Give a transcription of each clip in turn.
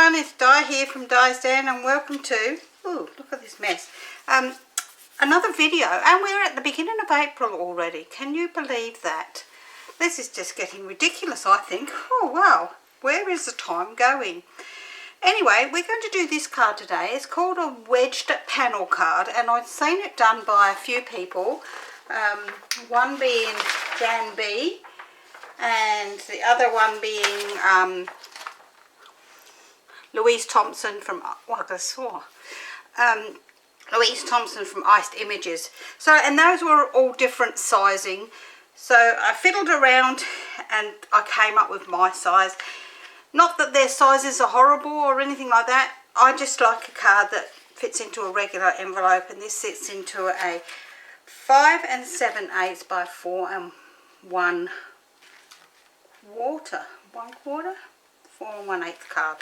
everyone, it's Di here from Di's Den and welcome to, ooh, look at this mess, another video, and we're at the beginning of April already. Can you believe that? This is just getting ridiculous, I think. Oh wow, where is the time going? Anyway, we're going to do this card today. It's called a wedged panel card, and I've seen it done by a few people, one being Jan B and the other one being Louise Thompson from Louise Thompson from Iced Images. So, and those were all different sizing. So I fiddled around and I came up with my size. Not that their sizes are horrible or anything like that. I just like a card that fits into a regular envelope, and this fits into a 5 7/8 by 4 1/4. 4 1/8 card.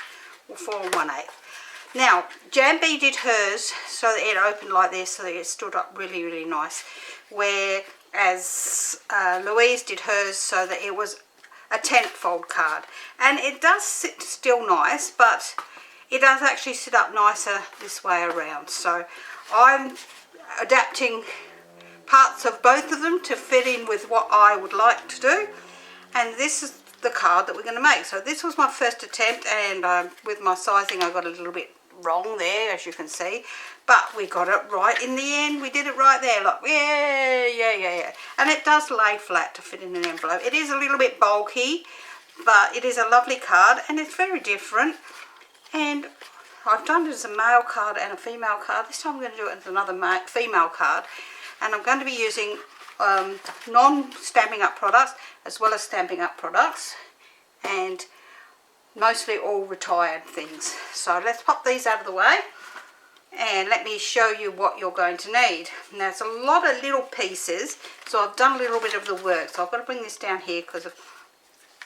4 1/8. Now, Jan B did hers so that it opened like this, so that it stood up really nice. Whereas Louise did hers so that it was a 10th fold card. And it does sit still nice, but it does actually sit up nicer this way around. So I'm adapting parts of both of them to fit in with what I would like to do. And this is the card that we're going to make. So this was my first attempt, and with my sizing I got a little bit wrong there, as you can see, but we got it right in the end. We did it right there, like yeah. And it does lay flat to fit in an envelope. It is a little bit bulky, but it is a lovely card and it's very different. And I've done it as a male card and a female card. This time I'm going to do it as another female card, and I'm going to be using non-Stampin' Up products as well as Stampin' Up products, and mostly all retired things. So let's pop these out of the way and let me show you what you're going to need. Now it's a lot of little pieces, so I've done a little bit of the work, so I've got to bring this down here because of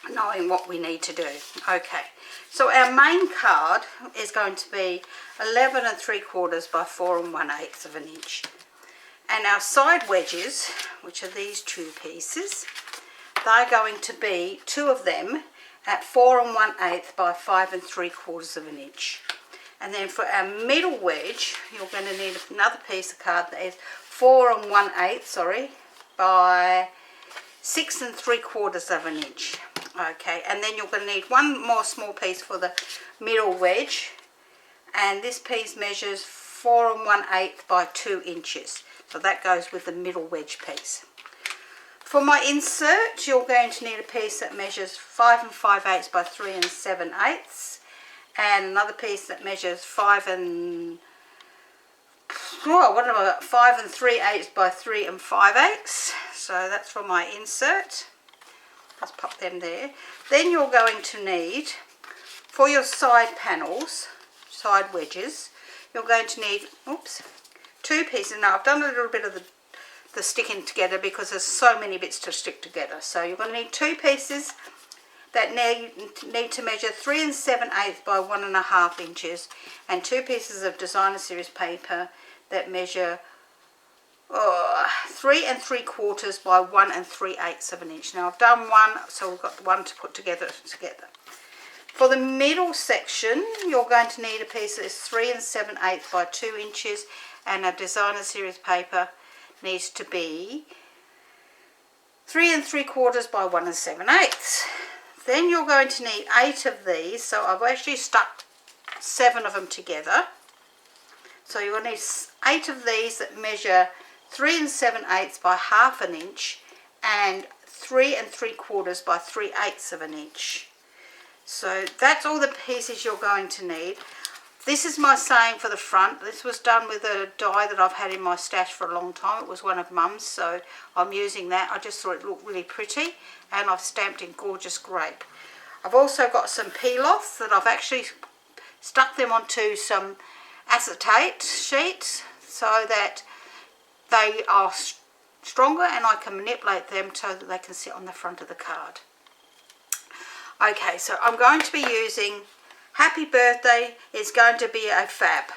knowing what we need to do. Okay, so our main card is going to be 11 3/4 by 4 1/8 of an inch. And our side wedges, which are these two pieces, they're going to be two of them at 4 1/8 by 5 3/4 of an inch. And then for our middle wedge, you're going to need another piece of card that is 4 1/8, by 6 3/4 of an inch. Okay, and then you're going to need one more small piece for the middle wedge, and this piece measures 4 1/8 by 2 inches. So that goes with the middle wedge piece. For my insert, you're going to need a piece that measures 5 5/8 by 3 7/8, and another piece that measures 5 3/8 by 3 5/8. So that's for my insert. Let's pop them there. Then you're going to need, for your side panels, side wedges, you're going to need, two pieces. Now I've done a little bit of the sticking together because there's so many bits to stick together. So you're going to need two pieces that need to measure 3 7/8 by 1 1/2 inches, and two pieces of designer series paper that measure 3 3/4 by 1 3/8 of an inch. Now I've done one, so we've got one to put together. For the middle section, you're going to need a piece that is 3 7/8 by 2 inches, and a designer series paper needs to be 3 3/4 by 1 7/8. Then you're going to need 8 of these, so I've actually stuck 7 of them together. So you're going to need 8 of these that measure 3 7/8 by 1/2 an inch and 3 3/4 by 3/8 of an inch. So that's all the pieces you're going to need. This is my saying for the front. This was done with a die that I've had in my stash for a long time. It was one of Mum's, so I'm using that. I just thought it looked really pretty, and I've stamped in gorgeous grape. I've also got some peel-offs that I've actually stuck them onto some acetate sheets so that they are stronger and I can manipulate them so that they can sit on the front of the card. Okay, so I'm going to be using Happy Birthday is going to be a fab.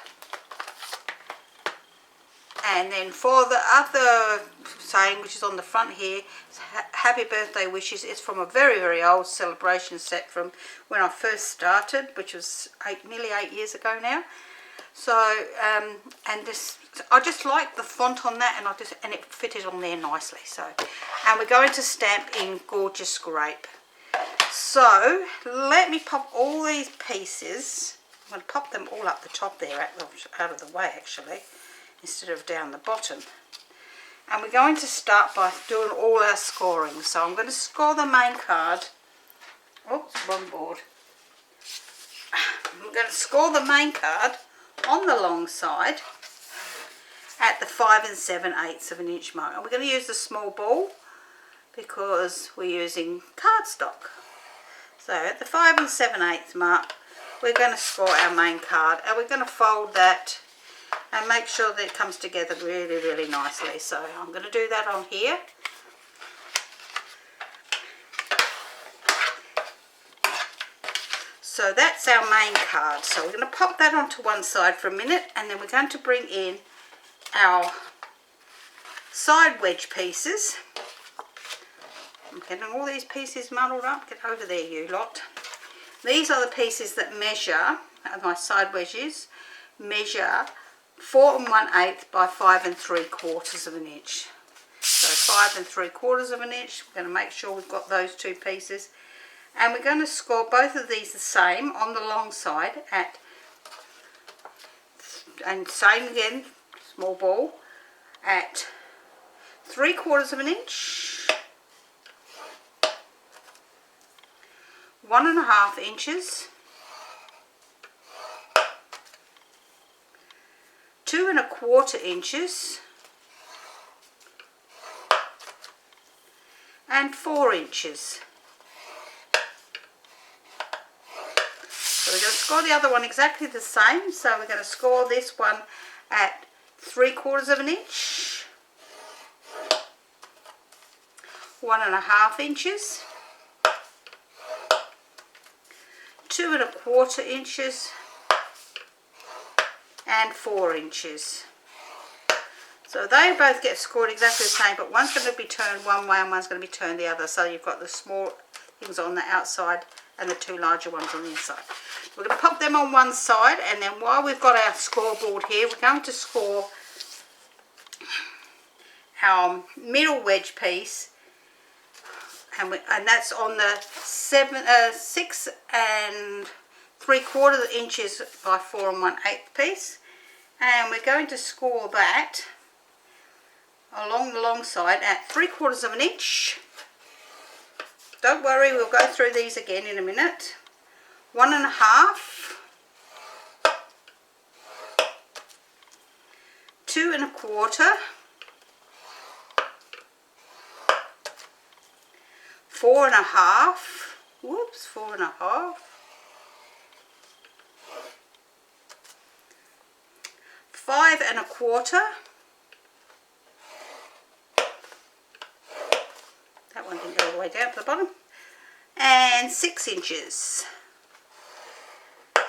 And then for the other saying, which is on the front here, happy birthday wishes. It's from a very, very old celebration set from when I first started, which was nearly 8 years ago now. So, and this, I just like the font on that, and it fitted on there nicely. So, and we're going to stamp in Gorgeous Grape. So, let me pop all these pieces. I'm going to pop them all up the top there, out of the way actually, instead of down the bottom. And we're going to start by doing all our scoring. So I'm going to score the main card. Oops, wrong board. I'm going to score the main card on the long side at the 5 7/8 of an inch mark. And we're going to use the small ball because we're using cardstock. So at the 5 7/8 mark, we're going to score our main card, and we're going to fold that and make sure that it comes together really, really nicely. So I'm going to do that on here. So that's our main card. So we're going to pop that onto one side for a minute, and then we're going to bring in our side wedge pieces. I'm getting all these pieces muddled up. Get over there, you lot. These are the pieces that measure, my side wedges, measure 4 1/8 by 5 3/4 of an inch. So 5 3/4 of an inch. We're going to make sure we've got those two pieces. And we're going to score both of these the same on the long side at, and same again, small ball, at 3/4 of an inch, 1 1/2 inches, 2 1/4 inches, and 4 inches. So we're going to score the other one exactly the same. So we're going to score this one at 3/4 of an inch, 1 1/2 inches, 2 1/4 inches, and 4 inches. So they both get scored exactly the same, but one's going to be turned one way and one's going to be turned the other. So you've got the small things on the outside and the two larger ones on the inside. We're going to pop them on one side, and then while we've got our scoreboard here, we're going to score our middle wedge piece, and that's on the 6 3/4 inches by 4 1/8 piece, and we're going to score that along the long side at 3/4 of an inch. Don't worry, we'll go through these again in a minute. 1 1/2, 2 1/4, 4 1/2, whoops, 4 1/2, 5 1/4, that one didn't go all the way down to the bottom, and 6 inches.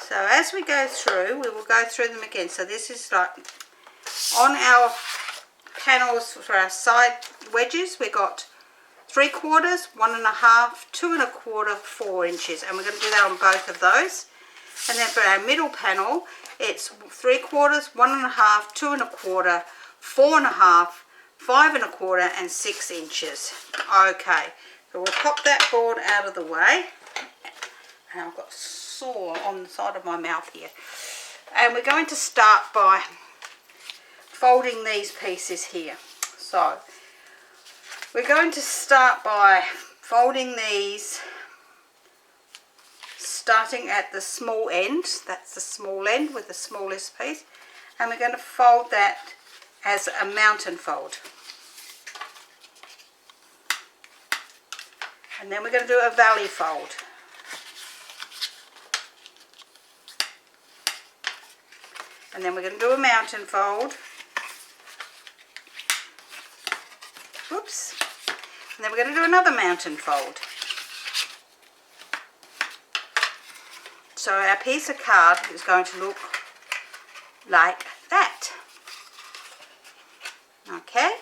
So as we go through, we will go through them again. So this is like on our panels for our side wedges, we got 3/4, 1 1/2, 2 1/4, 4 inches, and we're going to do that on both of those. And then for our middle panel, it's 3/4, 1 1/2, 2 1/4, 4 1/2, 5 1/4, and 6 inches. Okay, so we'll pop that board out of the way. And I've got a sore on the side of my mouth here. And we're going to start by folding these pieces here. So we're going to start by folding these, starting at the small end. That's the small end with the smallest piece, and we're going to fold that as a mountain fold. And then we're going to do a valley fold. And then we're going to do a mountain fold. Whoops. And then we're going to do another mountain fold. So our piece of card is going to look like that. Okay.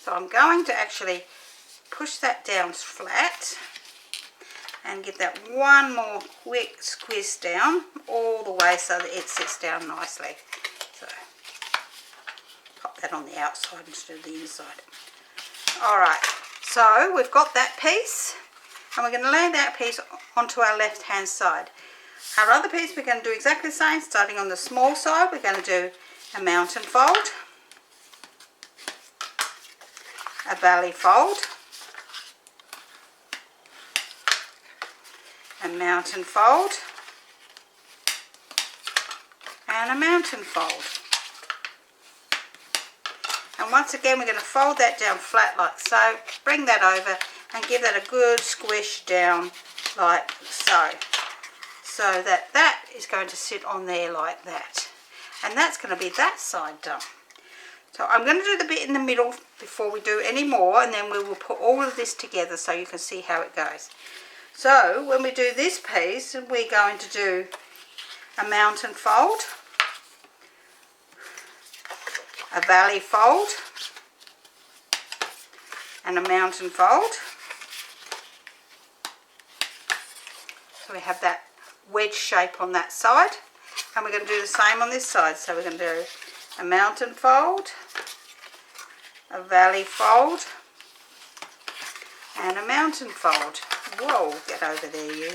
So I'm going to actually push that down flat and give that one more quick squeeze down all the way so that it sits down nicely. So pop that on the outside instead of the inside. Alright, so we've got that piece, and we're going to lay that piece onto our left hand side. Our other piece we're going to do exactly the same. Starting on the small side, we're going to do a mountain fold, a valley fold, a mountain fold, and a mountain fold. And once again we're going to fold that down flat like so, bring that over and give that a good squish down like so, so that that is going to sit on there like that. And that's going to be that side done. So I'm going to do the bit in the middle before we do any more, and then we will put all of this together so you can see how it goes. So when we do this piece, we're going to do a mountain fold, a valley fold, and a mountain fold. So we have that wedge shape on that side, and we're going to do the same on this side. So we're going to do a mountain fold, a valley fold, and a mountain fold. Whoa, get over there you.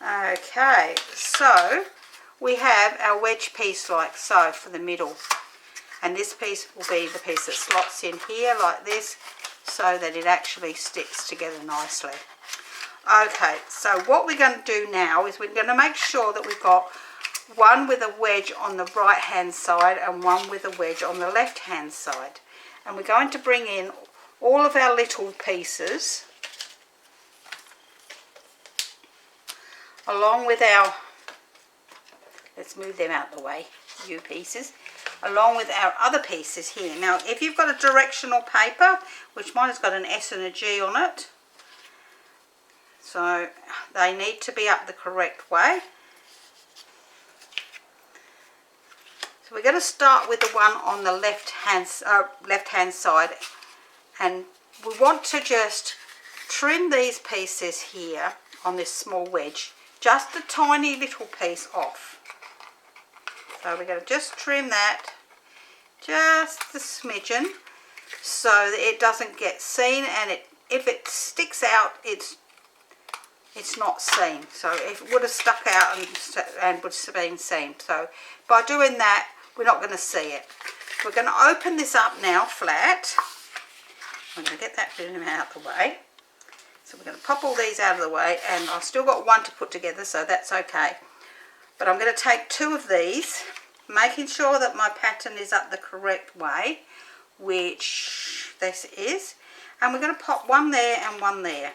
Okay, so we have our wedge piece like so for the middle, and this piece will be the piece that slots in here like this so that it actually sticks together nicely. Okay, so what we're going to do now is we're going to make sure that we've got one with a wedge on the right hand side and one with a wedge on the left hand side, and we're going to bring in all of our little pieces along with our, let's move them out of the way, you pieces, along with our other pieces here. Now if you've got a directional paper, which mine has got an S and a G on it, so they need to be up the correct way. So we're going to start with the one on the left hand side, and we want to just trim these pieces here on this small wedge, just a tiny little piece off. So we're going to just trim that just a smidgen so that it doesn't get seen, and if it sticks out it's not seen. So if it would have stuck out and would have been seen, so by doing that we're not going to see it. We're going to open this up now flat. I'm going to get that bit out of the way. So we're going to pop all these out of the way, and I've still got one to put together, so that's okay. But I'm going to take two of these, making sure that my pattern is up the correct way, which this is, and we're going to pop one there and one there.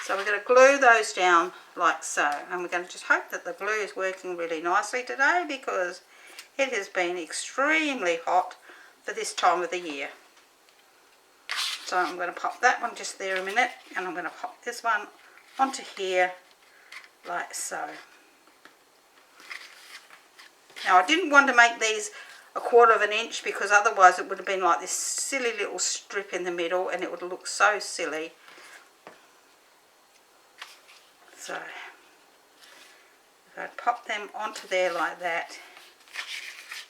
So we're going to glue those down like so, and we're going to just hope that the glue is working really nicely today, because it has been extremely hot for this time of the year. So I'm going to pop that one just there a minute, and I'm going to pop this one onto here like so. Now I didn't want to make these 1/4 of an inch, because otherwise it would have been like this silly little strip in the middle and it would look so silly. So I'm going to pop them onto there like that.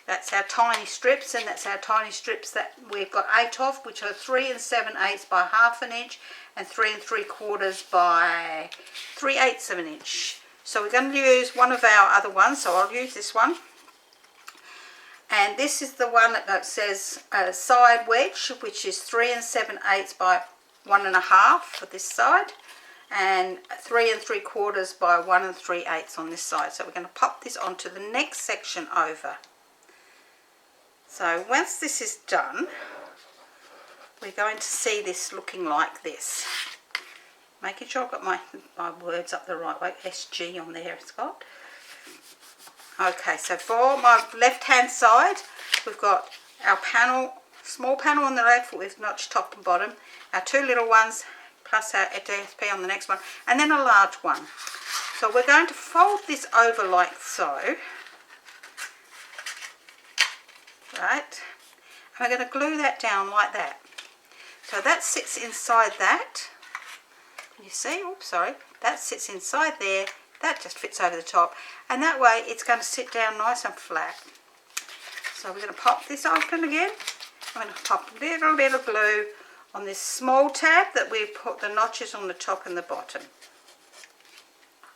That's our tiny strips, and that's our tiny strips that we've got 8 of, which are 3 7/8 by 1/2 inch and 3 3/4 by 3/8 of an inch. So we're going to use one of our other ones, so I'll use this one. And this is the one that says side wedge, which is 3 7/8 by 1.5 for this side, and 3 3/4 by 1 3/8 on this side. So we're going to pop this onto the next section over. So once this is done, we're going to see this looking like this. Making sure I've got my words up the right way. SG on there it's got. Okay, so for my left hand side, we've got our panel, small panel on the left with notch top and bottom, our 2 little ones, plus our DSP on the next one, and then a large one. So we're going to fold this over like so. Right, and we're going to glue that down like that. So that sits inside that. You see, oops, sorry, that sits inside there. That just fits over the top, and that way it's going to sit down nice and flat. So we're going to pop this open again. I'm going to pop a little bit of glue on this small tab that we put the notches on the top and the bottom.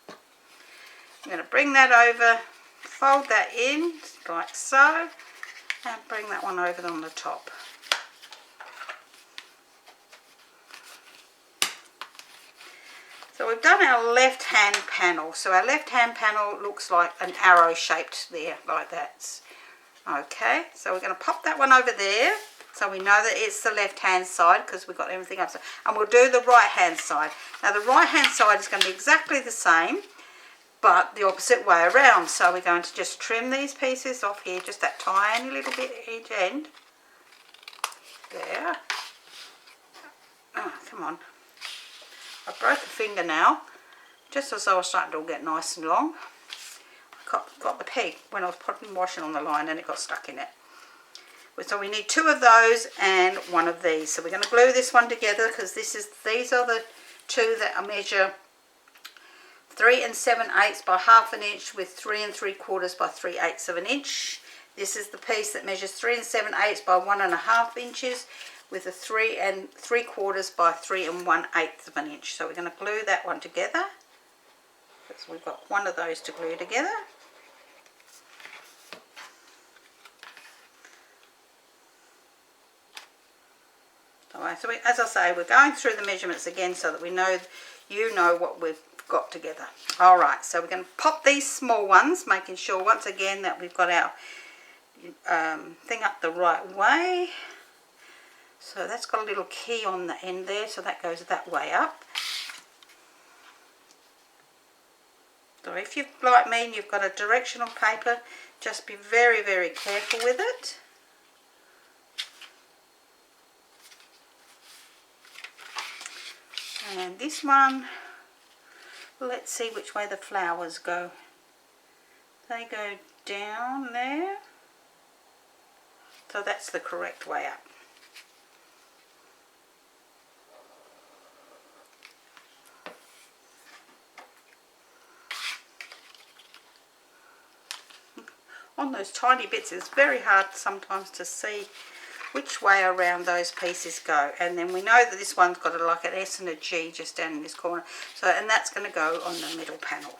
I'm going to bring that over, fold that in like so, and bring that one over on the top. So we've done our left hand panel. So our left hand panel looks like an arrow shaped there, like that. Okay, so we're going to pop that one over there, so we know that it's the left hand side because we've got everything upside. And we'll do the right hand side. Now the right hand side is going to be exactly the same, but the opposite way around. So we're going to just trim these pieces off here, just that tiny little bit at each end. There. Oh, come on. I broke a finger now, just as I was starting to get nice and long. I got the peg when I was putting washing on the line and it got stuck in it. So we need 2 of those and 1 of these. So we're going to glue this one together because these are the 2 that I measure 3 7/8 by 1/2 inch with 3 3/4 by 3/8 of an inch. This is the piece that measures 3 7/8 by 1.5 inches. With a 3 3/4 by 3 1/8 of an inch. So we're going to glue that one together. So we've got 1 of those to glue together. Alright, so as I say, we're going through the measurements again so that we know, you know what we've got together. Alright, so we're going to pop these small ones, making sure once again that we've got our thing up the right way. So that's got a little key on the end there, so that goes that way up. So if you've, like me, and you've got a directional paper, just be very, very careful with it. And this one, let's see which way the flowers go. They go down there. So that's the correct way up. On those tiny bits, it's very hard sometimes to see which way around those pieces go. And then we know that this one's got like an S and a G just down in this corner. So, and that's going to go on the middle panel.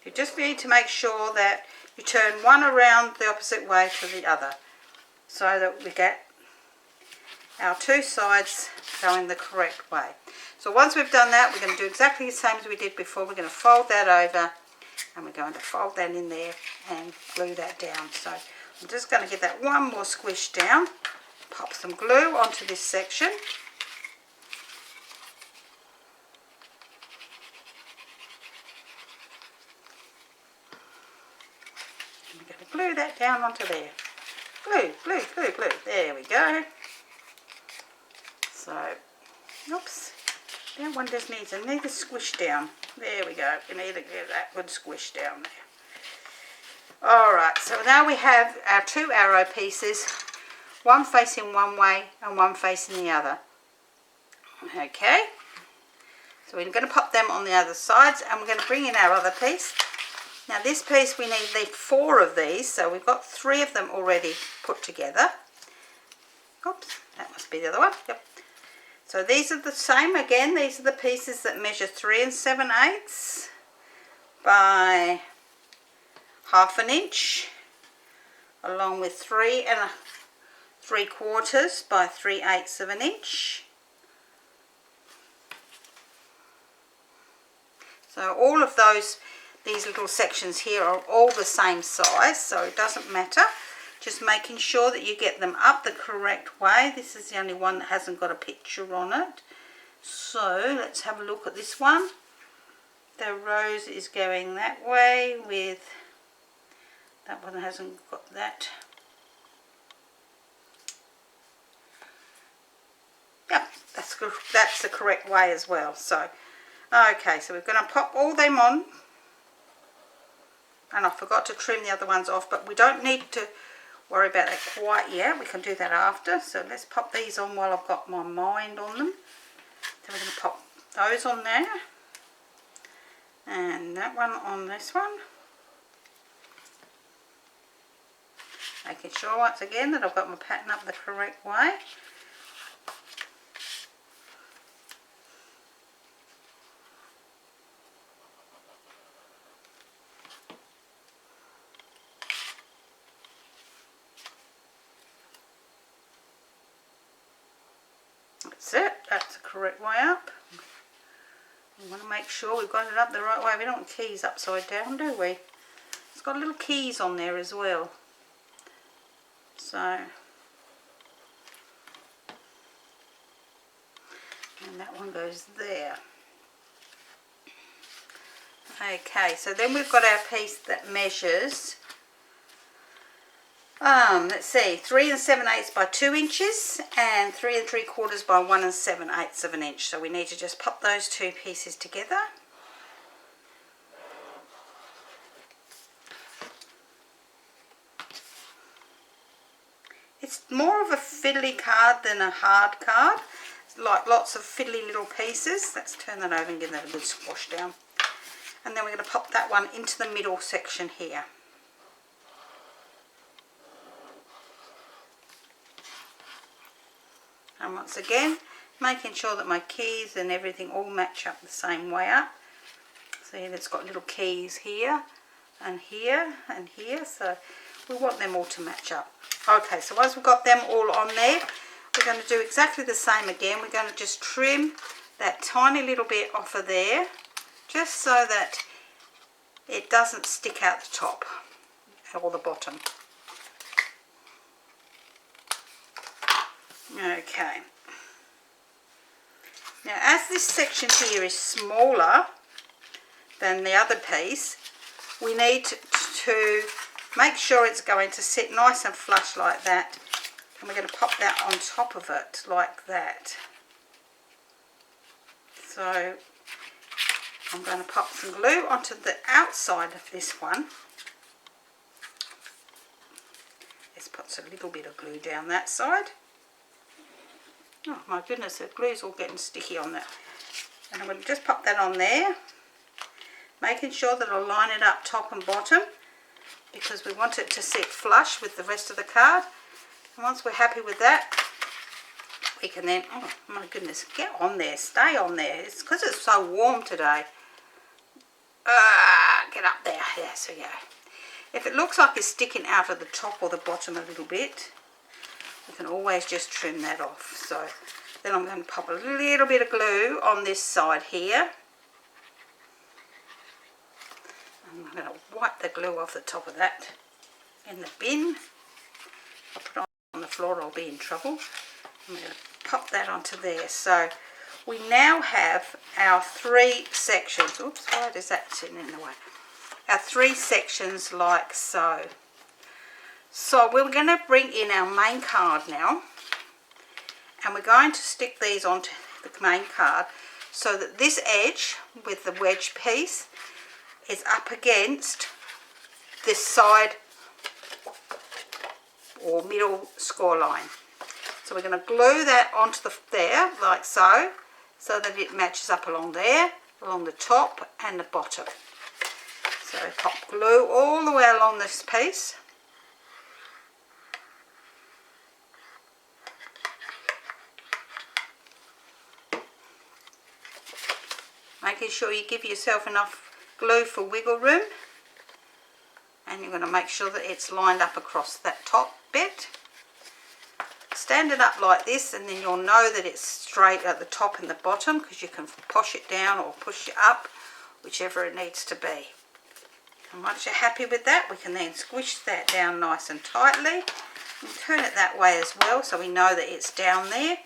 You just need to make sure that you turn one around the opposite way to the other, so that we get our 2 sides going the correct way. So once we've done that, we're going to do exactly the same as we did before. We're going to fold that over, and we're going to fold that in there and glue that down. So I'm just going to get that one more squish down, pop some glue onto this section. And we're going to glue that down onto there. Glue, glue, glue, glue. There we go. So, oops. That one just needs a squish down. There we go. We need to get that good squish down there. Alright, so now we have our 2 arrow pieces, one facing one way and one facing the other. Okay, so we're going to pop them on the other sides, and we're going to bring in our other piece. Now this piece, we need 4 of these, so we've got 3 of them already put together. Oops, that must be the other one. Yep. So these are the same again. These are the pieces that measure 3 7/8 by 1/2 inch, along with 3 3/4 by 3/8 of an inch. So all of these little sections here are all the same size, so it doesn't matter. Just making sure that you get them up the correct way. This is the only one that hasn't got a picture on it. So let's have a look at this one. The rose is going that way with that one hasn't got that. Yep, that's the correct way as well. So okay, so we're going to pop all them on. And I forgot to trim the other ones off, but we don't need to worry about that quite yet. We can do that after. So let's pop these on while I've got my mind on them. So we're going to pop those on there. And that one on this one. Making sure once again that I've got my pattern up the correct way. That's it, that's the correct way up. We want to make sure we've got it up the right way. We don't want keys upside down, do we? It's got little keys on there as well. So, and that one goes there. Okay, so then we've got our piece that measures, let's see, 3 7/8 by 2 inches and 3 3/4 by 1 7/8 of an inch. So we need to just pop those two pieces together. It's more of a fiddly card than a hard card. It's like lots of fiddly little pieces. Let's turn that over and give that a good squash down. And then we're going to pop that one into the middle section here. And once again, making sure that my keys and everything all match up the same way up. See, it's got little keys here and here and here, so we want them all to match up. Okay, so once we've got them all on there, we're going to do exactly the same again. We're going to just trim that tiny little bit off of there, just so that it doesn't stick out the top or the bottom. Okay. Now, as this section here is smaller than the other piece, we need to make sure it's going to sit nice and flush like that. And we're going to pop that on top of it like that. So I'm going to pop some glue onto the outside of this one. Let's put a little bit of glue down that side. Oh my goodness, the glue's all getting sticky on that. And I'm going to just pop that on there, making sure that I'll line it up top and bottom, because we want it to sit flush with the rest of the card. And once we're happy with that, we can then, oh my goodness, get on there, stay on there. It's because it's so warm today. Get up there, there so go. If it looks like it's sticking out of the top or the bottom a little bit, we can always just trim that off. So then I'm going to pop a little bit of glue on this side here. And I'm going to wipe the glue off the top of that in the bin. If I put it on the floor, I'll be in trouble. I'm going to pop that onto there. So we now have our 3 sections. Oops, why is that sitting in the way? Our 3 sections like so. So we're going to bring in our main card now, and we're going to stick these onto the main card so that this edge with the wedge piece is up against this side or middle score line. So we're going to glue that onto there like so, so that it matches up along there, along the top and the bottom. So pop glue all the way along this piece. Making sure you give yourself enough glue for wiggle room, and you're going to make sure that it's lined up across that top bit. Stand it up like this, and then you'll know that it's straight at the top and the bottom, because you can push it down or push it up, whichever it needs to be. And once you're happy with that, we can then squish that down nice and tightly and turn it that way as well, so we know that it's down there.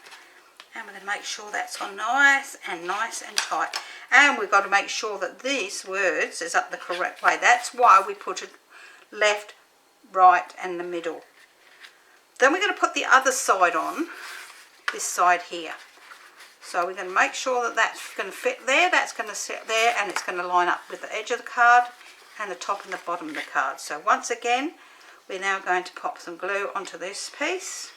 And we're going to make sure that's on nice and tight. And we've got to make sure that these words is up the correct way. That's why we put it left, right and the middle. Then we're going to put the other side on, this side here. So we're going to make sure that that's going to fit there, that's going to sit there, and it's going to line up with the edge of the card and the top and the bottom of the card. So once again, we're now going to pop some glue onto this piece.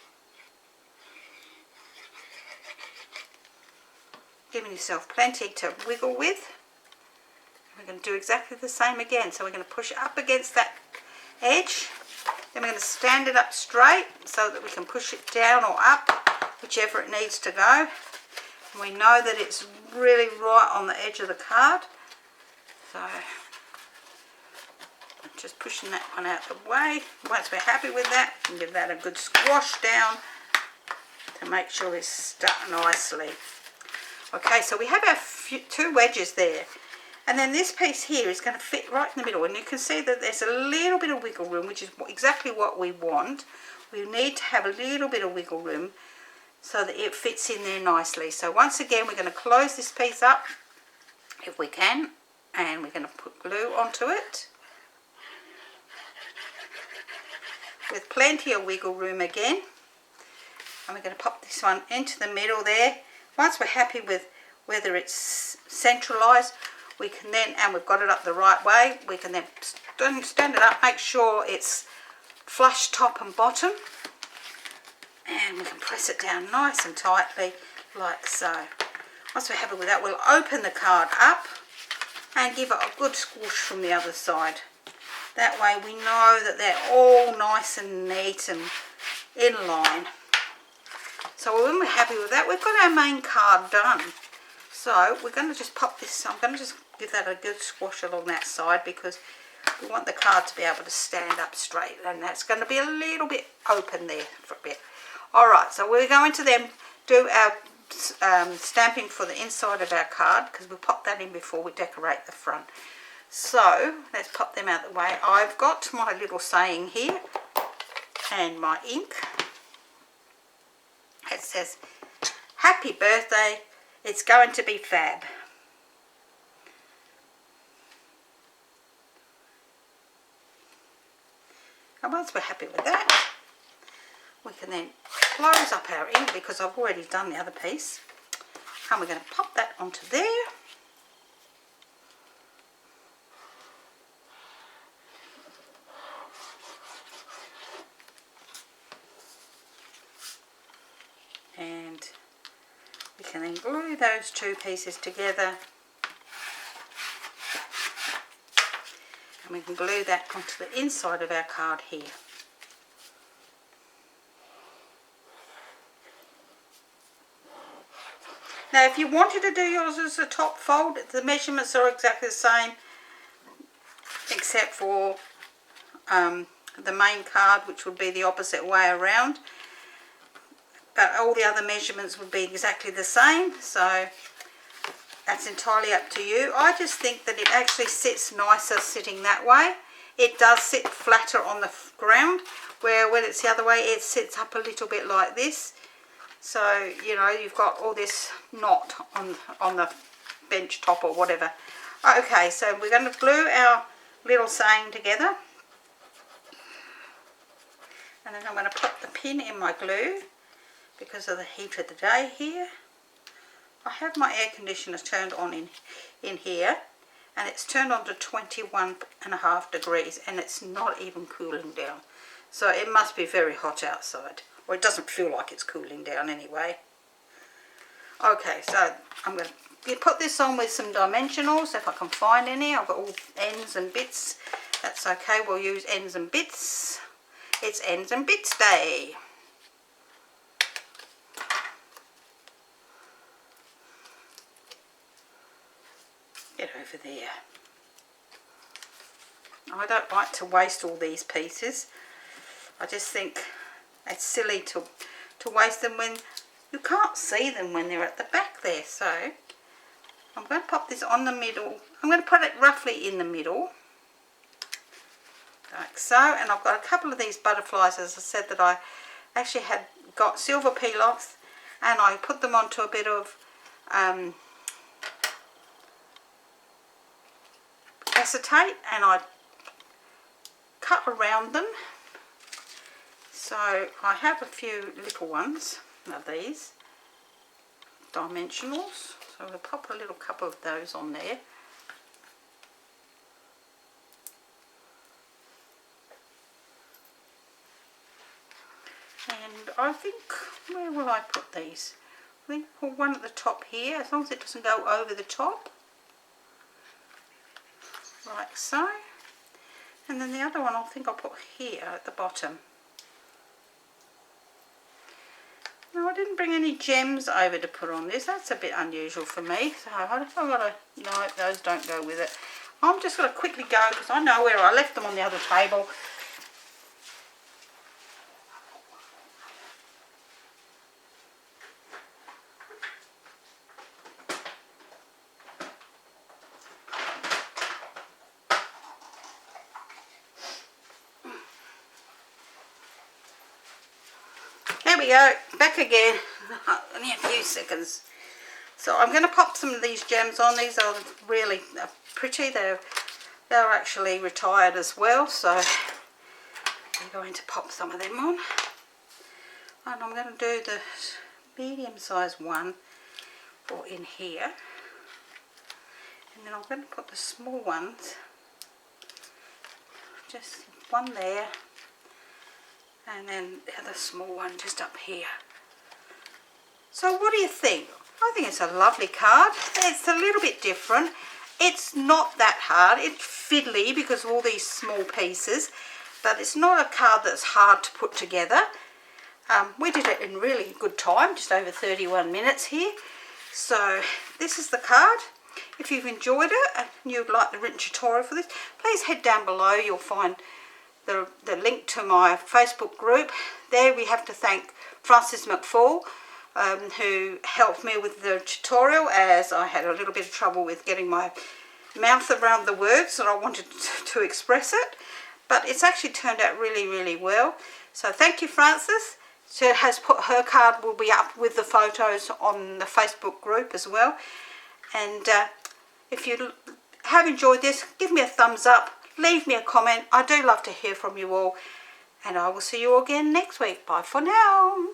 Giving yourself plenty to wiggle with. We're going to do exactly the same again. So we're going to push it up against that edge. Then we're going to stand it up straight so that we can push it down or up, whichever it needs to go. And we know that it's really right on the edge of the card. So I'm just pushing that one out the way. Once we're happy with that, we can give that a good squash down to make sure it's stuck nicely. Okay, so we have our two wedges there. And then this piece here is going to fit right in the middle. And you can see that there's a little bit of wiggle room, which is exactly what we want. We need to have a little bit of wiggle room so that it fits in there nicely. So once again, we're going to close this piece up, if we can. And we're going to put glue onto it. With plenty of wiggle room again. And we're going to pop this one into the middle there. Once we're happy with whether it's centralised, we can then, and we've got it up the right way, we can then stand it up, make sure it's flush top and bottom, and we can press it down nice and tightly like so. Once we're happy with that, we'll open the card up and give it a good squish from the other side. That way we know that they're all nice and neat and in line. So when we're happy with that, we've got our main card done. So we're going to just pop this, I'm going to just give that a good squash along that side because we want the card to be able to stand up straight, and that's going to be a little bit open there for a bit. Alright, so we're going to then do our stamping for the inside of our card because we'll pop that in before we decorate the front. So let's pop them out of the way. I've got my little saying here and my ink. It says, "Happy birthday, it's going to be fab." And once we're happy with that, we can then close up our ink because I've already done the other piece. And we're going to pop that onto there. And we can then glue those two pieces together. And we can glue that onto the inside of our card here. Now if you wanted to do yours as a top fold, the measurements are exactly the same except for the main card, which would be the opposite way around. But all the other measurements would be exactly the same, so that's entirely up to you. I just think that it actually sits nicer sitting that way. It does sit flatter on the ground, where when it's the other way it sits up a little bit like this. So, you know, you've got all this knot on the bench top or whatever. Okay, so we're going to glue our little saying together. And then I'm going to put the pin in my glue because of the heat of the day here. I have my air conditioner turned on in here, and it's turned on to 21.5 degrees, and it's not even cooling down. So it must be very hot outside, or it doesn't feel like it's cooling down anyway. Okay, so I'm going to put this on with some dimensionals if I can find any. I've got all ends and bits. That's okay, we'll use ends and bits. It's ends and bits day. Get over there. I don't like to waste all these pieces. I just think it's silly to waste them when you can't see them when they're at the back there. So I'm going to pop this on the middle. I'm going to put it roughly in the middle, like so. And I've got a couple of these butterflies, as I said, that I actually had got silver peel-offs, and I put them onto a bit of acetate, and I cut around them. So I have a few little ones of these dimensionals, so we'll pop a little couple of those on there. I think, where will I put these? I think I'll put one at the top here, as long as it doesn't go over the top. Like so. And then the other one I think I'll put here at the bottom. Now I didn't bring any gems over to put on this. That's a bit unusual for me. So I've got to, no, those don't go with it. I'm just going to quickly go because I know where I left them on the other table. There we go, back again. Only a few seconds. So I'm going to pop some of these gems on. These are really pretty. They're actually retired as well, so I'm going to pop some of them on. And I'm going to do the medium-sized one for in here. And then I'm going to put the small ones, just one there. And then the other small one just up here. So what do you think? I think it's a lovely card. It's a little bit different. It's not that hard. It's fiddly because of all these small pieces. But it's not a card that's hard to put together. We did it in really good time, just over 31 minutes here. So this is the card. If you've enjoyed it and you'd like the written tutorial for this, please head down below. You'll find the link to my Facebook group. There we have to thank Francis McFall, who helped me with the tutorial, as I had a little bit of trouble with getting my mouth around the words that I wanted to express it. But it's actually turned out really, really well. So thank you, Francis. She has put her card, will be up with the photos on the Facebook group as well. And if you have enjoyed this, give me a thumbs up. Leave me a comment. I do love to hear from you all. And I will see you all again next week. Bye for now.